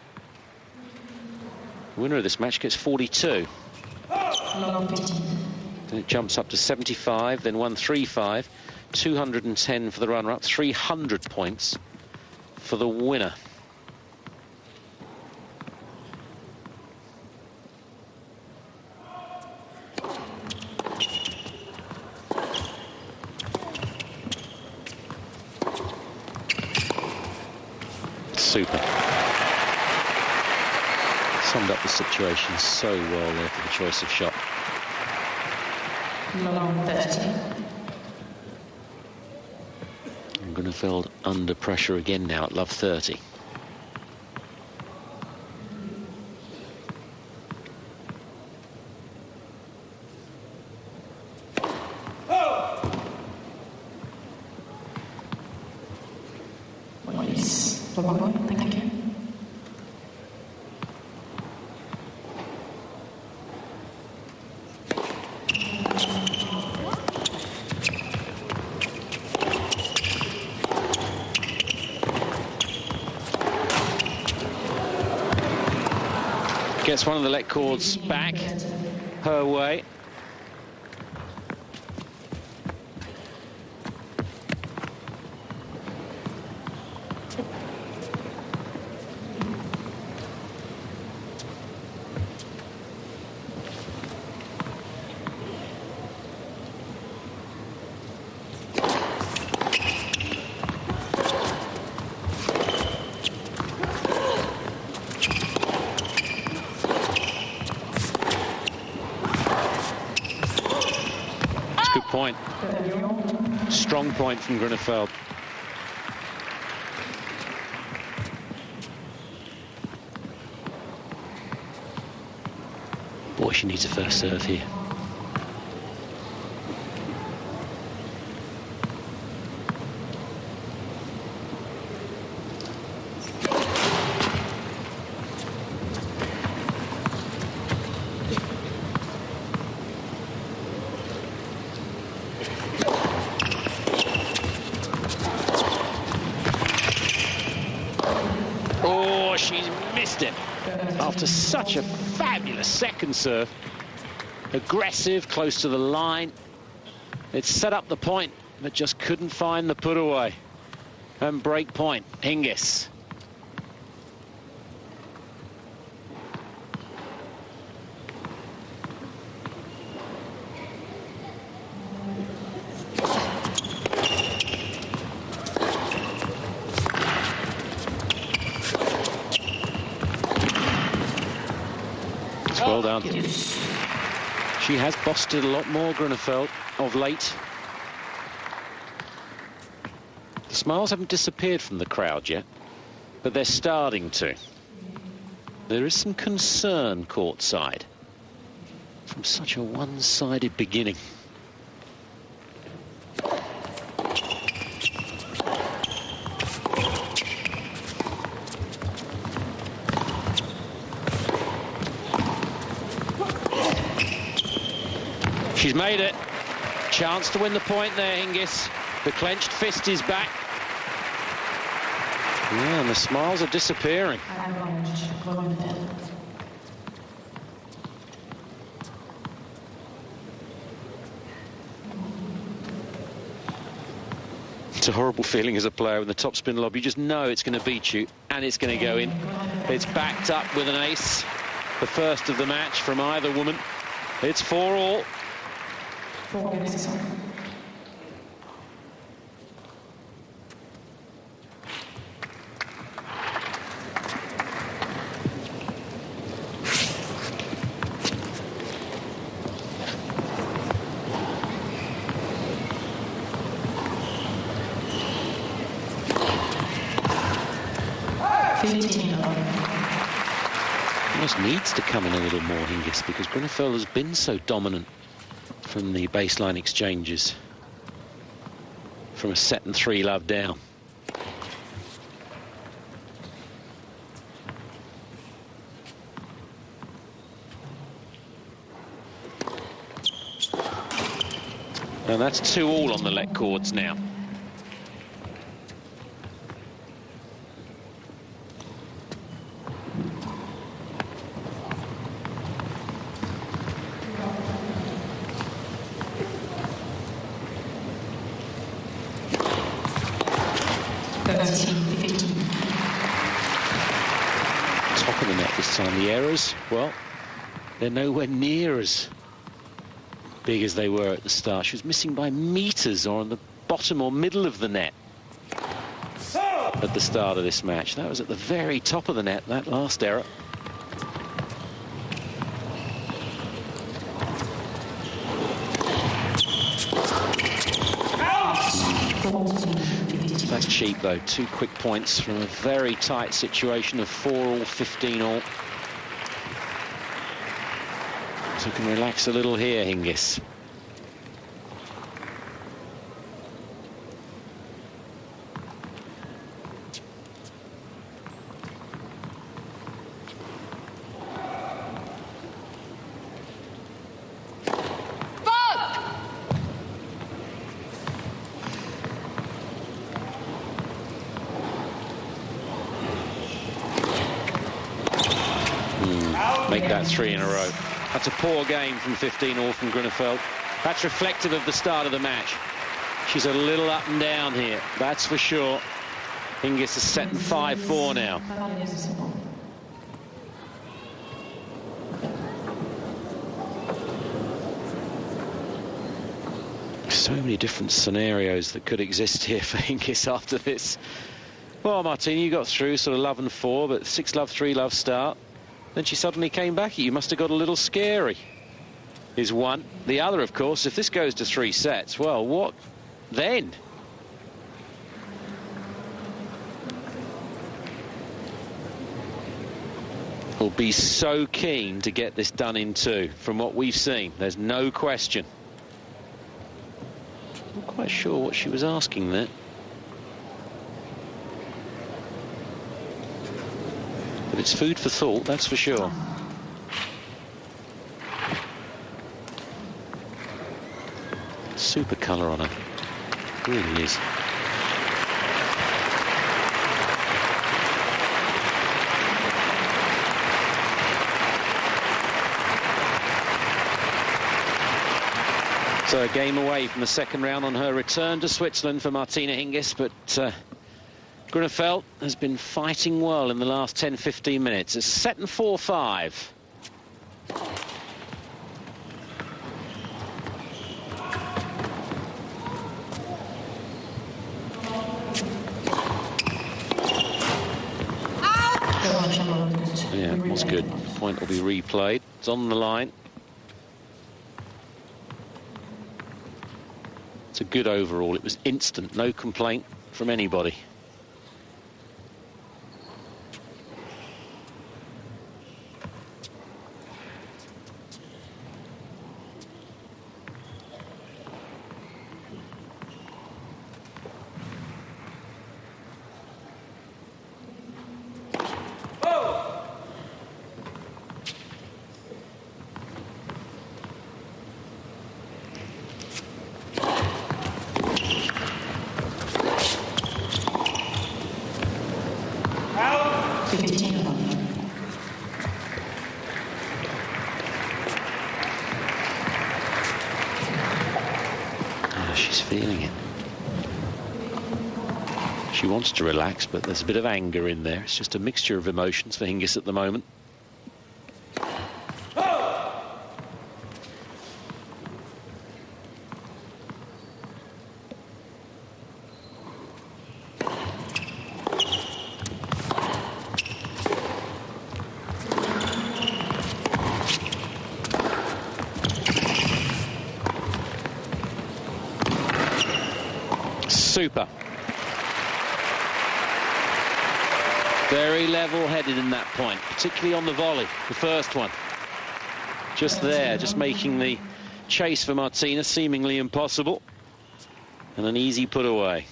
The winner of this match gets 42. Then it jumps up to 75, then 135, 210 for the runner-up, 300 points for the winner. Super. Summed up the situation so well there for the choice of shot. Long 30. And Groenefeld under pressure again now at love 30. Thank you. Gets one of the let cords back her way. Point. Strong point from Groenefeld. Boy, she needs a first serve here. After such a fabulous second serve, aggressive, close to the line, it set up the point but just couldn't find the put away. And break point, Hingis. Well done. She has bossed it a lot more, Groenefeld, of late. The smiles haven't disappeared from the crowd yet, but they're starting to. There is some concern courtside from such a one-sided beginning. She's made it. Chance to win the point there, Hingis. The clenched fist is back. Yeah, and the smiles are disappearing. It's a horrible feeling as a player in the topspin lob. You just know it's going to beat you, and it's going to go in. It's backed up with an ace. The first of the match from either woman. It's 4-all. 15. Almost needs to come in a little more, Hingis, because Groenefeld has been so dominant from the baseline exchanges from a set and 3 love down. And that's 2-all on the let cords now. Top of the net this time. The errors, well, they're nowhere near as big as they were at the start. She was missing by meters or on the bottom or middle of the net at the start of this match. That was at the very top of the net, that last error. That's cheap, though. 2 quick points from a very tight situation of 4-all, 15-all. So can relax a little here, Hingis. make that 3 in a row. That's a poor game from 15-all from Groenefeld. That's reflective of the start of the match. She's a little up and down here, that's for sure. Hingis is setting 5-4 now. So many different scenarios that could exist here for Hingis after this. Well, Martina, you got through sort of love and 4, but 6-love, 3-love start. Then she suddenly came back at you. Must have got a little scary. Is one. The other, of course, if this goes to 3 sets, well, what then? Will be so keen to get this done in 2 from what we've seen. There's no question. Not quite sure what she was asking there. But it's food for thought, that's for sure. Super colour on her. Really is. So a game away from the second round on her return to Switzerland for Martina Hingis, but Groenefeld has been fighting well in the last 10-15 minutes. It's set and 4-5. Yeah, it was good. The point will be replayed. It's on the line. It's a good overall. It was instant, no complaint from anybody. She's feeling it. She wants to relax, but there's a bit of anger in there. It's just a mixture of emotions for Hingis at the moment. Super. Very level-headed in that point, particularly on the volley, the first one. Just there, just making the chase for Martina seemingly impossible. And an easy put away.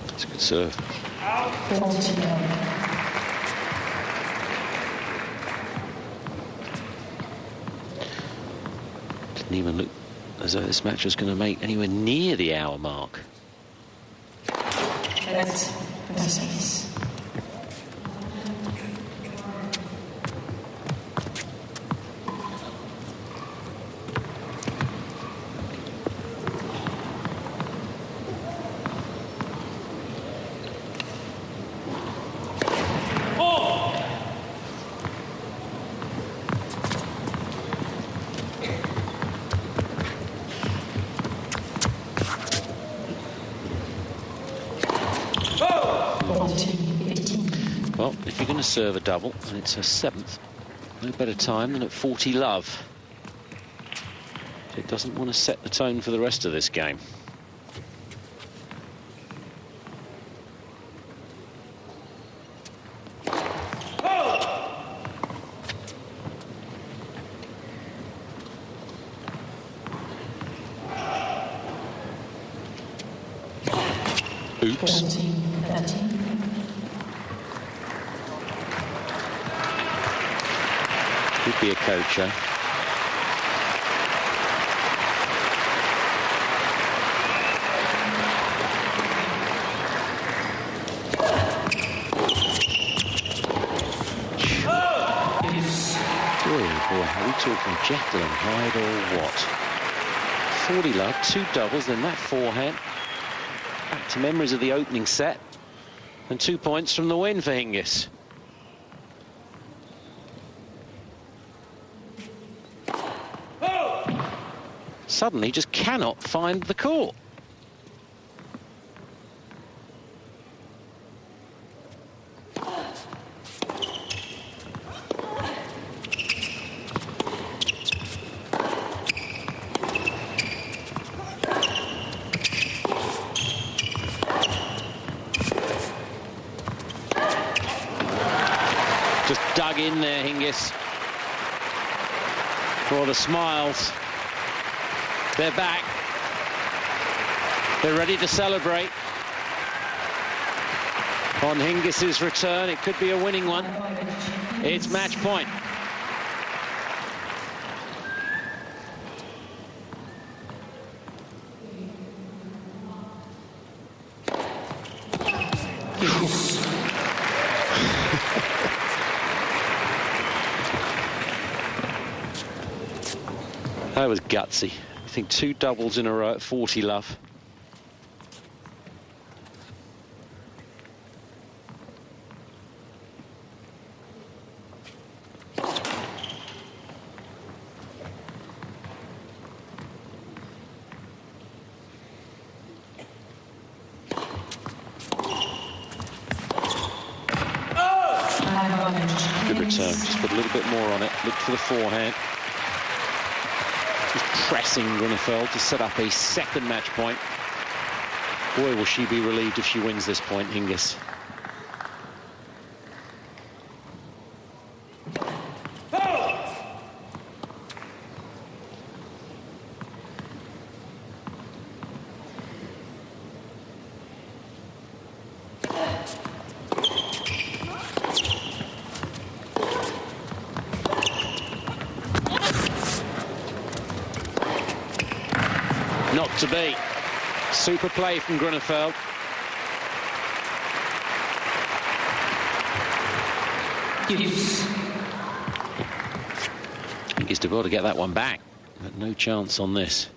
It's a good serve. Didn't even look as though this match was going to make anywhere near the hour mark. Well, if you're going to serve a double, and it's her 7th, no better time than at 40 love. It doesn't want to set the tone for the rest of this game. Oops. Could be a coacher. Are we talking Jekyll and Hyde or what? 40 love, 2 doubles, then that forehand. Back to memories of the opening set. And 2 points from the win for Hingis. Suddenly just cannot find the court. Just dug in there, Hingis. For the smiles. They're back. They're ready to celebrate. On Hingis's return, it could be a winning one. It's match point. That was gutsy. I think 2 doubles in a row at 40 love. Good return. Just put a little bit more on it. Looked for the forehand. Just pressing Groenefeld to set up a second match point. Boy, will she be relieved if she wins this point, Hingis. Not to be. Super play from Groenefeld. Hingis to be able to get that one back, but no chance on this.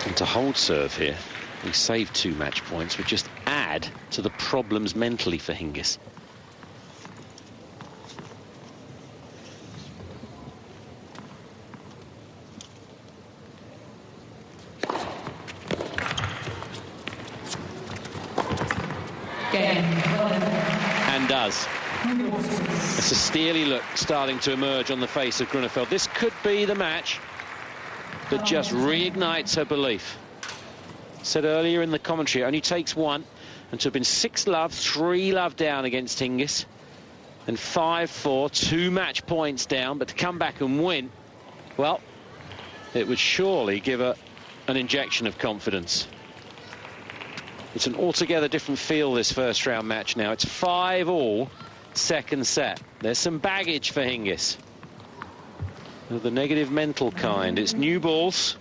And to hold serve here, we save 2 match points, would just add to the problems mentally for Hingis. And does. It's a steely look starting to emerge on the face of Groenefeld. This could be the match that just reignites her belief. Said earlier in the commentary, it only takes 1, and to have been 6 love, 3 love down against Hingis, and 5-4, 2 match points down, but to come back and win, well, it would surely give her an injection of confidence. It's an altogether different feel, this first round match now. It's 5-all, second set. There's some baggage for Hingis. Of the negative mental kind. It's new balls.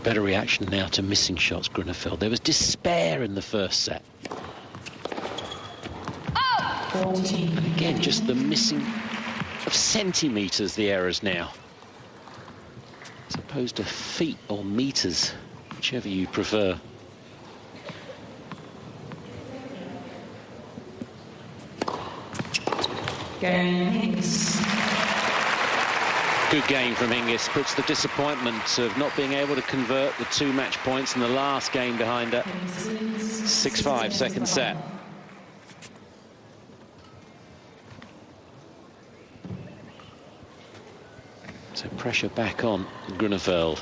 Better reaction now to missing shots, Groenefeld. There was despair in the first set. And again, just the missing of centimetres, the errors now. As opposed to feet or metres, whichever you prefer. Hingis. Good game from Hingis. Puts the disappointment of not being able to convert the 2 match points in the last game behind her. 6-5, second set. So pressure back on Groenefeld.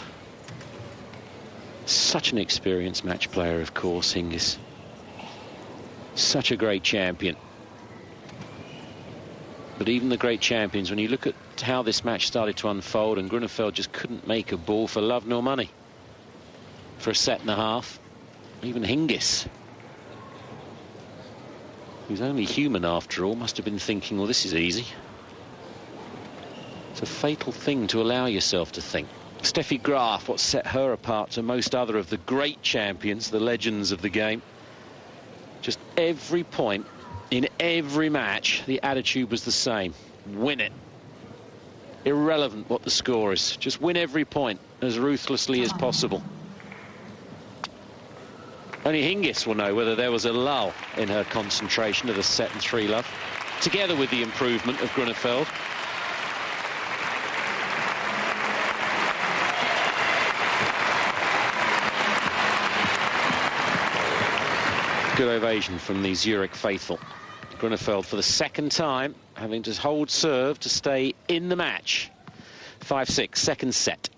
Such an experienced match player, of course, Hingis. Such a great champion. But even the great champions, when you look at how this match started to unfold, and Groenefeld just couldn't make a ball for love nor money for a set and a half. Even Hingis, who's only human after all, must have been thinking, well, this is easy. It's a fatal thing to allow yourself to think. Steffi Graf, what set her apart to most other of the great champions, the legends of the game. Just every point in every match, the attitude was the same. Win it. Irrelevant what the score is. Just win every point as ruthlessly as possible. Only Hingis will know whether there was a lull in her concentration of the set and 3 love, together with the improvement of Groenefeld. Good ovation from the Zurich faithful. Groenefeld for the second time having to hold serve to stay in the match. 5-6, second set.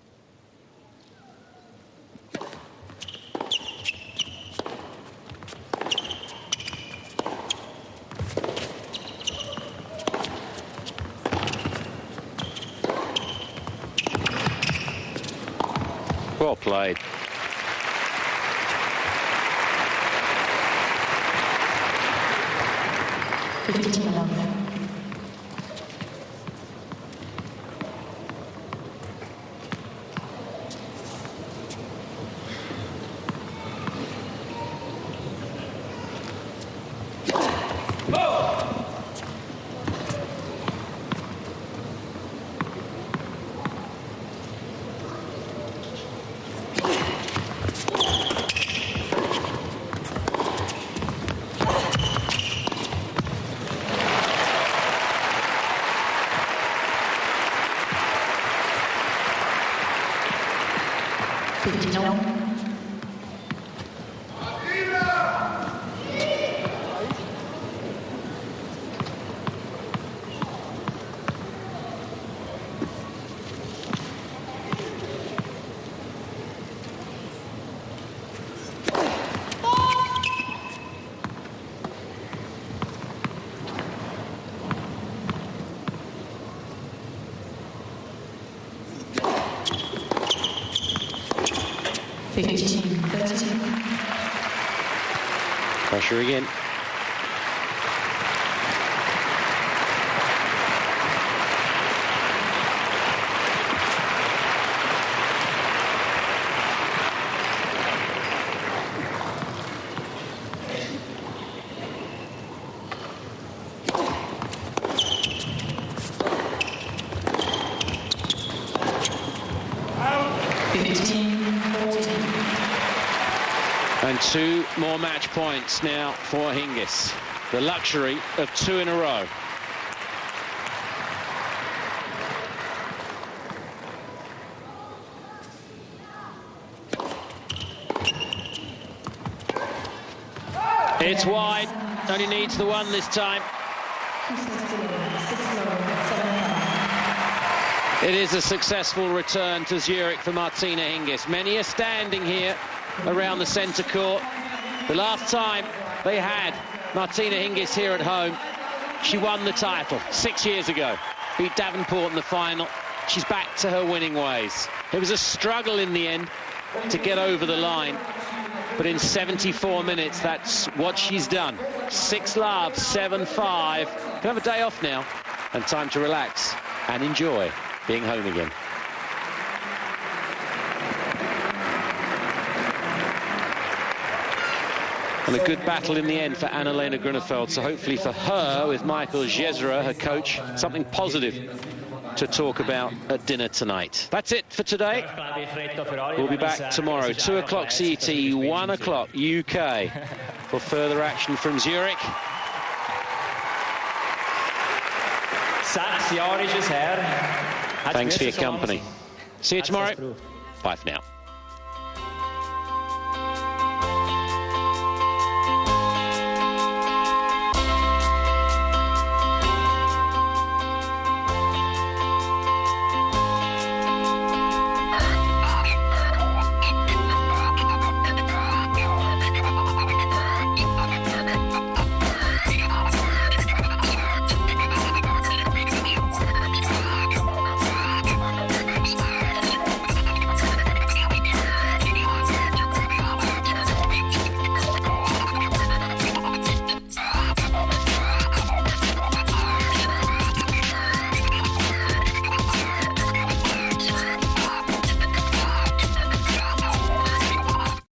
Well played. Pressure again. And 2 more match points now for Hingis. The luxury of 2 in a row. It's wide. Only needs the 1 this time. It is a successful return to Zurich for Martina Hingis. Many are standing here around the centre court. The last time they had Martina Hingis here at home, she won the title 6 years ago. Beat Davenport in the final. She's back to her winning ways. It was a struggle in the end to get over the line, but in 74 minutes, that's what she's done. 6 love, 7-5. Can have a day off now and time to relax and enjoy being home again. And a good battle in the end for Annalena Groenefeld. So hopefully for her, with Michael Jezera, her coach, something positive to talk about at dinner tonight. That's it for today. We'll be back tomorrow, 2 o'clock CET, 1 o'clock UK, for further action from Zurich. Thanks for your company. See you tomorrow. Bye for now.